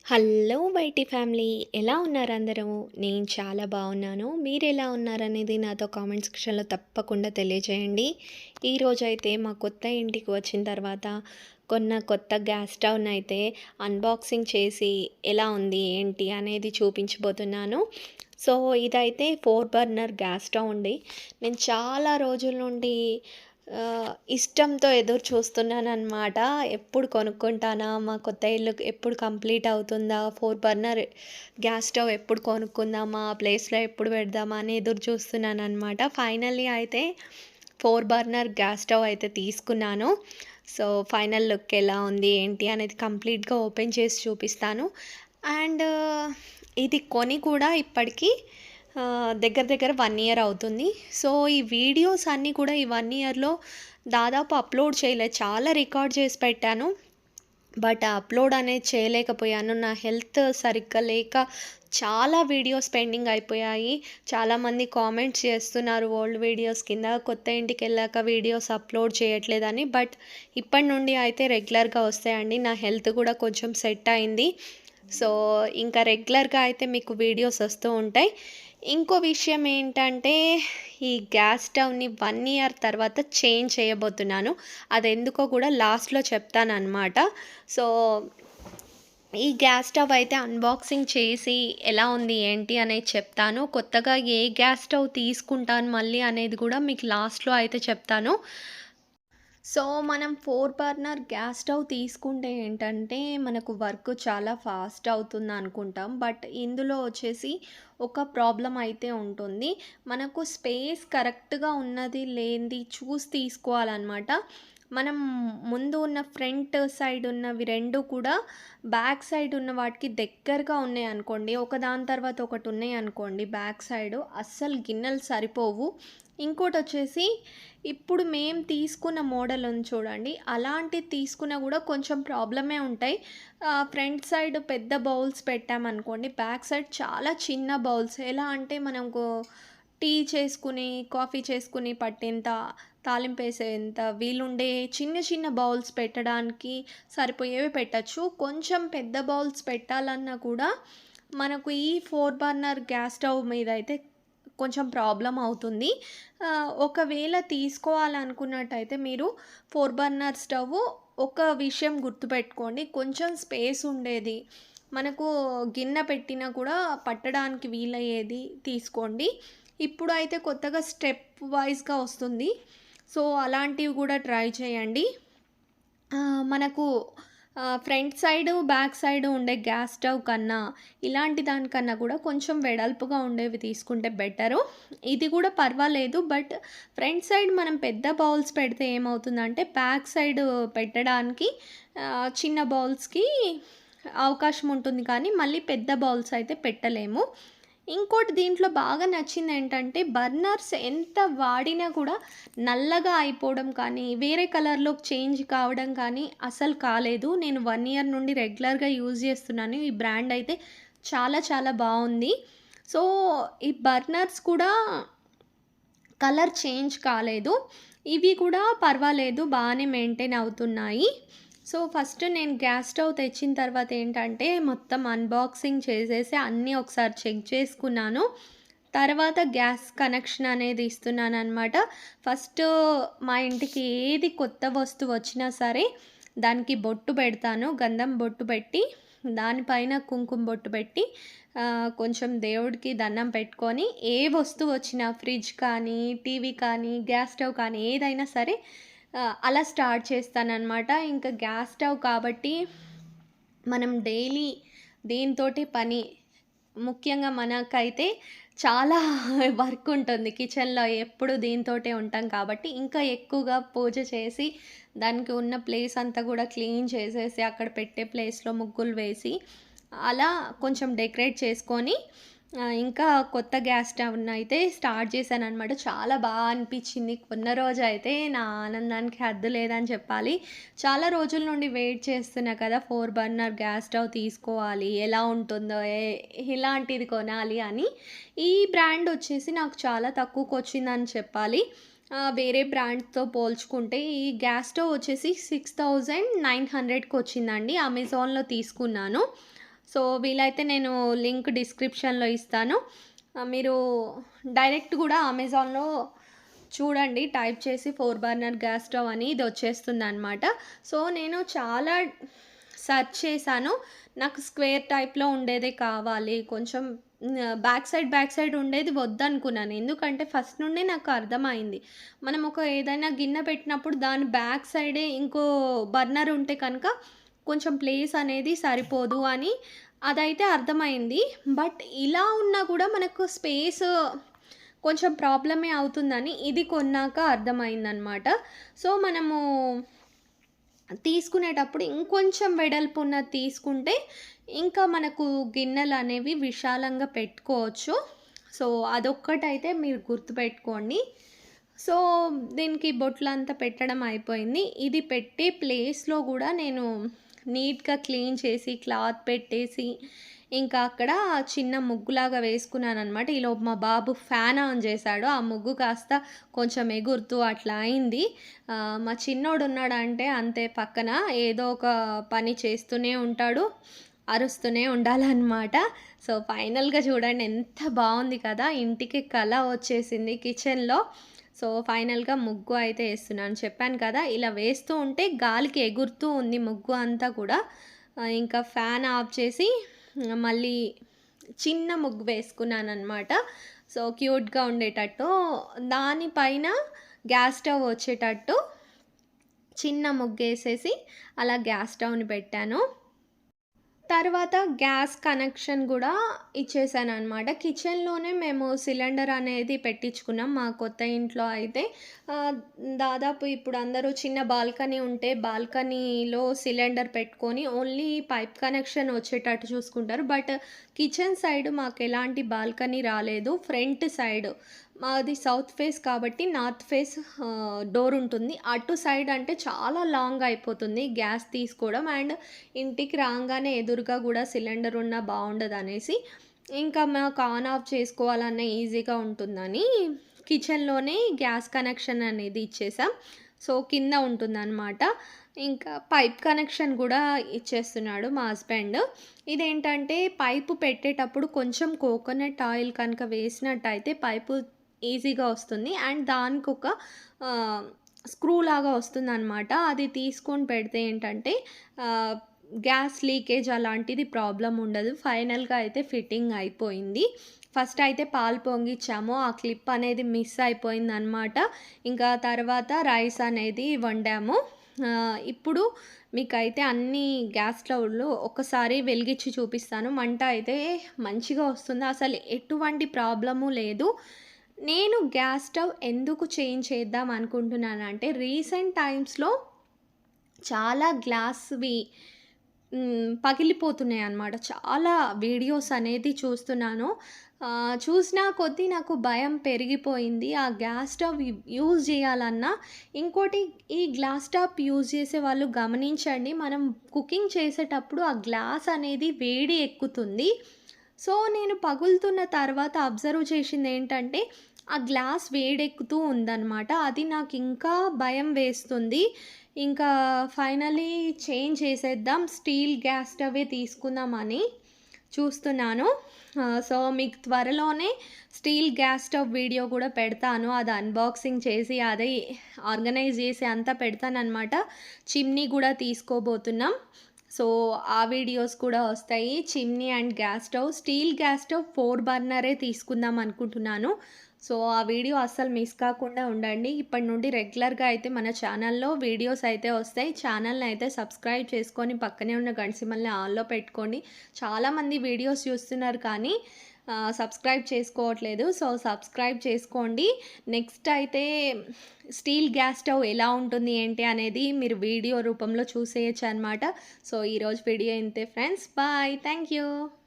Hello baity family, ఎలా ఉన్నారు అందరూ? నేను చాలా బాగున్నాను. మీరు ఎలా ఉన్నారనేది నాతో కామెంట్ సెక్షన్లో తప్పకుండా తెలియజేయండి. ఈరోజైతే మా కొత్త ఇంటికి వచ్చిన తర్వాత కొత్త గ్యాస్ స్టవ్ని అయితే అన్బాక్సింగ్ చేసి ఎలా ఉంది ఏంటి అనేది చూపించబోతున్నాను. సో ఇదైతే 4 బర్నర్ గ్యాస్ స్టవ్ అండి. నేను చాలా రోజుల నుండి ఇష్టంతో ఎదురు చూస్తున్నాననమాట. ఎప్పుడు కొనుక్కుంటానా? మా కొత్త ఇల్లు ఎప్పుడు కంప్లీట్ అవుతుందా? 4 బర్నర్ గ్యాస్ స్టవ్ ఎప్పుడు కొనుక్కుందామా? ఆ ప్లేస్‌లో ఎప్పుడు పెడదామా? అని ఎదురు చూస్తున్నాననమాట. ఫైనల్లీ అయితే 4 బర్నర్ గ్యాస్ స్టవ్ అయితే తీసుకున్నాను. సో ఫైనల్ లుక్ ఎలా ఉంది? ఏంటి? అనేది కంప్లీట్‌గా ఓపెన్ చేసి చూపిస్తాను. అండ్ ఇది కొని కూడా ఇప్పటికి దగ్గర దగ్గర 1 ఇయర్ అవుతుంది. సో ఈ వీడియోస్ అన్నీ కూడా ఈ 1 ఇయర్‌లో దాదాపు అప్లోడ్ చేయలేదు. చాలా రికార్డ్ చేసి పెట్టాను. బట్ అప్లోడ్ అనేది చేయలేకపోయాను. నా హెల్త్ సరిగ్గా లేక చాలా వీడియోస్ పెండింగ్ అయిపోయాయి. చాలామంది కామెంట్స్ చేస్తున్నారు ఓల్డ్ వీడియోస్ కింద, కొత్త ఇంటికెళ్ళాక వీడియోస్ అప్లోడ్ చేయట్లేదని. బట్ ఇప్పటి నుండి అయితే రెగ్యులర్‌గా వస్తాయండి. నా హెల్త్ కూడా కొంచెం సెట్ అయింది. సో ఇంకా రెగ్యులర్‌గా అయితే మీకు వీడియోస్ వస్తూ ఉంటాయి. ఇంకో విషయం ఏంటంటే, ఈ గ్యాస్ స్టవ్‌ని 1 ఇయర్ తర్వాత చేంజ్ చేయబోతున్నాను. అదెందుకో కూడా లాస్ట్‌లో చెప్తాననమాట. సో ఈ గ్యాస్ స్టవ్ అయితే అన్బాక్సింగ్ చేసి ఎలా ఉంది ఏంటి అనేది చెప్తాను. కొత్తగా ఏ గ్యాస్ స్టవ్ తీసుకుంటాను మళ్ళీ అనేది కూడా మీకు లాస్ట్‌లో అయితే చెప్తాను. సో మనం 4 బర్నర్ గ్యాస్ స్టవ్ తీసుకుంటే ఏంటంటే, మనకు వర్క్ చాలా ఫాస్ట్ అవుతుంది అనుకుంటాం. బట్ ఇందులో వచ్చేసి ఒక ప్రాబ్లమ్ అయితే ఉంటుంది. మనకు స్పేస్ కరెక్ట్‌గా ఉన్నది లేనిది చూసి తీసుకోవాలన్నమాట. మనం ముందు ఉన్న ఫ్రంట్ సైడ్ ఉన్నవి 2 కూడా బ్యాక్ సైడ్ ఉన్న వాటికి దగ్గరగా ఉన్నాయనుకోండి, ఒకదాని తర్వాత ఒకటి ఉన్నాయనుకోండి బ్యాక్ సైడు, అస్సలు గిన్నెలు సరిపోవు. ఇంకోటొచ్చేసి ఇప్పుడు మేము తీసుకున్న మోడల్ ఉంది చూడండి, అలాంటిది తీసుకున్నా కూడా కొంచెం ప్రాబ్లమే ఉంటాయి. ఫ్రంట్ సైడ్ పెద్ద బౌల్స్ పెట్టామనుకోండి, బ్యాక్ సైడ్ చాలా చిన్న బౌల్స్. ఎలా అంటే మనకు టీ చేసుకుని, కాఫీ చేసుకుని పట్టేంత, తాలింపేసేంత వీలుండే చిన్న చిన్న బౌల్స్ పెట్టడానికి సరిపోయేవి పెట్టచ్చు. కొంచెం పెద్ద బౌల్స్ పెట్టాలన్నా కూడా మనకు ఈ 4 బర్నర్ గ్యాస్ స్టవ్ మీద అయితే కొంచెం ప్రాబ్లమ్ అవుతుంది. ఒకవేళ తీసుకోవాలనుకున్నట్టయితే మీరు 4 బర్నర్ స్టవ్ ఒక విషయం గుర్తుపెట్టుకోండి, కొంచెం స్పేస్ ఉండేది, మనకు గిన్నె పెట్టినా కూడా పట్టడానికి వీలయ్యేది తీసుకోండి. ఇప్పుడు అయితే కొత్తగా స్టెప్ వైస్‌గా వస్తుంది. సో అలాంటివి కూడా ట్రై చేయండి. మనకు ఫ్రంట్ సైడు, బ్యాక్ సైడు ఉండే గ్యాస్ స్టవ్ కన్నా ఇలాంటి దానికన్నా కూడా కొంచెం వెడల్పుగా ఉండేవి తీసుకుంటే బెటరు. ఇది కూడా పర్వాలేదు. బట్ ఫ్రంట్ సైడ్ మనం పెద్ద బౌల్స్ పెడితే ఏమవుతుందంటే, బ్యాక్ సైడ్ పెట్టడానికి చిన్న బౌల్స్‌కి అవకాశం ఉంటుంది కానీ మళ్ళీ పెద్ద బౌల్స్ అయితే పెట్టలేము. ఇంకోటి దీంట్లో బాగా నచ్చిందేంటంటే, బర్నర్స్ ఎంత వాడినా కూడా నల్లగా అయిపోవడం కానీ, వేరే కలర్‌లోకి చేంజ్ కావడం కానీ అసలు కాలేదు. నేను 1 ఇయర్ నుండి రెగ్యులర్‌గా యూజ్ చేస్తున్నాను. ఈ బ్రాండ్ అయితే చాలా చాలా బావుంది. సో, ఈ బర్నర్స్ కూడా కలర్ చేంజ్ కాలేదు. ఇవి కూడా పర్వాలేదు, బానే మెయింటైన్ అవుతున్నాయి. సో, ఫస్ట్ నేను గ్యాస్ స్టవ్ తెచ్చిన తర్వాత ఏంటంటే, మొత్తం అన్బాక్సింగ్ చేసేసి అన్నీ ఒకసారి చెక్ చేసుకున్నాను. తర్వాత గ్యాస్ కనెక్షన్ అనేది ఇస్తున్నాననమాట. ఫస్ట్ మా ఇంటికి ఏది కొత్త వస్తువు వచ్చినా సరే దానికి బొట్టు పెడతాను. గంధం బొట్టు పెట్టి, దానిపైన కుంకుమ బొట్టు పెట్టి, కొంచెం దేవుడికి దండం పెట్టుకొని, ఏ వస్తువు వచ్చినా ఫ్రిడ్జ్ కానీ, టీవీ కానీ, గ్యాస్ స్టవ్ కానీ ఏదైనా సరే అలా స్టార్ట్ చేస్తాననమాట. ఇంకా గ్యాస్ స్టవ్ కాబట్టి మనం డైలీ దీనితోటి పని. ముఖ్యంగా మనకైతే చాలా వర్క్ ఉంటుంది కిచెన్‌లో, ఎప్పుడు దీనితోటే ఉంటాం కాబట్టి, ఇంకా ఎక్కువగా పూజ చేసి, దానికి ఉన్న ప్లేస్ అంతా కూడా క్లీన్ చేసేసి, అక్కడ పెట్టే ప్లేస్‌లో ముగ్గులు వేసి, అలా కొంచెం డెకరేట్ చేసుకొని ఇంకా కొత్త గ్యాస్ స్టవ్‌నయితే స్టార్ట్ చేశాననమాట. చాలా అనిపిచ్చింది. కొన్న రోజైతే నా ఆనందానికి హద్దు లేదని చెప్పాలి. చాలా రోజుల నుండి వెయిట్ చేస్తున్నా కదా! 4 బర్నర్ గ్యాస్ స్టవ్ తీసుకోవాలి, ఎలా ఉంటుందో, ఇలాంటిది కొనాలి అని. ఈ బ్రాండ్ వచ్చేసి నాకు చాలా తక్కువకొచ్చిందని చెప్పాలి. వేరే బ్రాండ్‌తో పోల్చుకుంటే ఈ గ్యాస్ స్టవ్ వచ్చేసి 6900కి వచ్చిందండి. అమెజాన్‌లో తీసుకున్నాను. సో, వీలైతే నేను లింక్ డిస్క్రిప్షన్‌లో ఇస్తాను. మీరు డైరెక్ట్ గూడా అమెజాన్‌లో చూడండి. టైప్ చేసి 4 బర్నర్ గ్యాస్ స్టవ్ అని ఇది వచ్చేస్తుందనమాట. సో, నేను చాలా సెర్చ్ చేశాను. నాకు స్క్వేర్ టైప్‌లో ఉండేదే కావాలి. కొంచెం బ్యాక్ సైడ్ ఉండేది వద్దనుకున్నాను. ఎందుకంటే ఫస్ట్ నుండి నాకు అర్థమైంది. మనం ఒక ఏదైనా గిన్నె పెట్టినప్పుడు దాని బ్యాక్ సైడే ఇంకో బర్నర్ ఉంటే కనుక కొంచెం ప్లేస్ అనేది సరిపోదు అని అదైతే అర్థమైంది. బట్ ఇలా ఉన్నా కూడా మనకు స్పేస్ కొంచెం ప్రాబ్లమే అవుతుందని ఇది కొన్నాక అర్థమైందనమాట. సో, మనము తీసుకునేటప్పుడు ఇంకొంచెం వెడల్పు ఉన్నది తీసుకుంటే ఇంకా మనకు గిన్నెలనేవి విశాలంగా పెట్టుకోవచ్చు. సో, అదొక్కటైతే మీరు గుర్తుపెట్టుకోండి. సో, దీనికి బొట్లంతా పెట్టడం అయిపోయింది. ఇది పెట్టే ప్లేస్‌లో గూడా నేను నీట్‌గా క్లీన్ చేసి, క్లాత్ పెట్టేసి, ఇంకా అక్కడ చిన్న ముగ్గులాగా వేసుకున్నాననమాట. ఈలోపు మా బాబు ఫ్యాన్ ఆన్ చేశాడు. ఆ ముగ్గు కాస్త కొంచెం ఎగురుతూ అట్లా అయింది. మా చిన్నోడున్నాడంటే అంతే పక్కన ఏదో ఒక పని చేస్తూనే ఉంటాడు. అరుస్తూనే ఉండాలనమాట. సో, ఫైనల్‌గా చూడండి ఎంత బావుంది కదా! ఇంటికి కళ వచ్చేసింది కిచెన్‌లో. సో, ఫైనల్‌గా ముగ్గు అయితే ఏస్తున్నాను. చెప్పాను కదా! ఇలా వేస్తూ ఉంటే గాలికి ఎగురుతూ ఉంది ముగ్గు అంతా కూడా. ఇంకా ఫ్యాన్ ఆఫ్ చేసి మళ్ళీ చిన్న ముగ్గు వేసుకున్నాననమాట. సో, క్యూట్‌గా ఉండేటట్టు. దానిపైన గ్యాస్ స్టవ్ వచ్చేటట్టు చిన్న ముగ్గేసేసి అలా గ్యాస్ స్టవ్‌ని పెట్టాను. తర్వాత గ్యాస్ కనెక్షన్ గూడా ఇచ్చేసాననమాట. కిచెన్‌లోనే మేము సిలిండర్ అనేది పెట్టించుకున్నాం. మా కొత్త ఇంట్లో అయితే ఆహ్, దాదాపు ఇప్పుడు అందరూ చిన్న బాల్కనీ ఉంటే బాల్కనీలో సిలిండర్ పెట్టుకొని ఓన్లీ పైప్ కనెక్షన్ వచ్చేటట్టు చూసుకుంటారు. బట్ కిచెన్ సైడ్ మాకెలాంటి బాల్కనీ రాలేదు. ఫ్రంట్ సైడ్ మాది సౌత్ ఫేస్ కాబట్టి నార్త్ ఫేస్ డోర్ ఉంటుంది. అటు సైడ్ అంటే చాలా లాంగ్ అయిపోతుంది గ్యాస్ తీసుకోవడం. అండ్ ఇంటికి రాంగానే ఎదురుగా గూడా సిలిండర్ ఉన్నా బావుండదనేసి, ఇంకా మాకు ఆన్, ఆఫ్ చేసుకోవాలన్నా ఈజీగా ఉంటుందని కిచెన్‌లోనే గ్యాస్ కనెక్షన్ అనేది ఇచ్చేసాం. సో, కింద ఉంటుందనమాట. ఇంకా పైప్ కనెక్షన్ గూడా ఇచ్చేస్తున్నాడు మా హస్బెండ్. ఇదేంటంటే పైపు పెట్టేటప్పుడు కొంచెం కోకోనట్ ఆయిల్ కనుక వేసినట్టయితే పైపు ఈజీగా వస్తుంది. అండ్ దానికొక ఆహ్, స్క్రూ లాగా వస్తుందనమాట. అది తీసుకొని పెడితే ఏంటంటే ఆహ్, గ్యాస్ లీకేజ్ అలాంటిది ప్రాబ్లమ్ ఉండదు. ఫైనల్‌గా అయితే ఫిట్టింగ్ అయిపోయింది. ఫస్ట్ అయితే పాలు పొంగిచ్చాము. ఆ క్లిప్ అనేది మిస్ అయిపోయిందనమాట. ఇంకా తర్వాత రైస్ అనేది వండాము. ఇప్పుడు మీకైతే అన్ని గ్యాస్ స్టవ్‌లు ఒక్కసారి వెలిగించి చూపిస్తాను. మంట అయితే మంచిగా వస్తుంది. అసలు ఎటువంటి ప్రాబ్లము లేదు. నేను గ్యాస్ స్టవ్ ఎందుకు చేంజ్ చేద్దాం అనుకుంటున్నానంటే రీసెంట్ టైమ్స్‌లో చాలా గ్లాస్‌వి పగిలిపోతున్నాయన్నమాట. చాలా వీడియోస్ అనేది చూస్తున్నాను. చూసిన కొద్దీ నాకు భయం పెరిగిపోయింది. ఆ గ్యాస్ స్టవ్ యూజ్ చేయాలన్నా ఇంకోటి ఈ గ్లాస్ టాప్ యూజ్ చేసేవాళ్ళు గమనించండి. మనం కుకింగ్ చేసేటప్పుడు ఆ గ్లాస్ అనేది వేడి ఎక్కుతుంది. సో, నేను పగులుతున్న తర్వాత అబ్జర్వ్ చేసిందేంటంటే, ఆ గ్లాస్ వేడెక్కుతూ ఉందనమాట. అది నాకింకా భయం వేస్తుంది. ఇంకా ఫైనల్లీ చేంజ్ చేసేద్దాం. స్టీల్ గ్యాస్ స్టవ్వే తీసుకుందామని చూస్తున్నాను. సో, మీకు త్వరలోనే స్టీల్ గ్యాస్ స్టవ్ వీడియో కూడా పెడతాను. అది అన్బాక్సింగ్ చేసి, అదే ఆర్గనైజ్ చేసి అంతా పెడతాననమాట. చిమ్నీ గూడా తీసుకోబోతున్నాం. సో, ఆ వీడియోస్ కూడా వస్తాయి. Chimney and gas stove. Steel gas stove 4 బర్నరే తీసుకుందాం అనుకుంటున్నాను. సో, ఆ వీడియో అస్సలు మిస్ కాకుండా ఉండండి. ఇప్పటి నుండి రెగ్యులర్‌గా అయితే మన ఛానల్‌లో వీడియోస్ అయితే వస్తాయి. ఛానల్‌ని అయితే సబ్స్క్రైబ్ చేసుకొని పక్కనే ఉన్న గంట సింబల్‌ని ఆల్‌లో పెట్టుకోండి. చాలామంది వీడియోస్ చూస్తున్నారు కానీ సబ్స్క్రైబ్ చేసుకోవట్లేదు. సో, సబ్స్క్రైబ్ చేసుకోండి. నెక్స్ట్ అయితే స్టీల్ గ్యాస్ స్టవ్ ఎలా ఉంటుంది ఏంటి అనేది మీరు వీడియో రూపంలో చూసేయొచ్చనమాట. సో, ఈరోజు వీడియో ఇంతే ఫ్రెండ్స్. బాయ్. Thank you.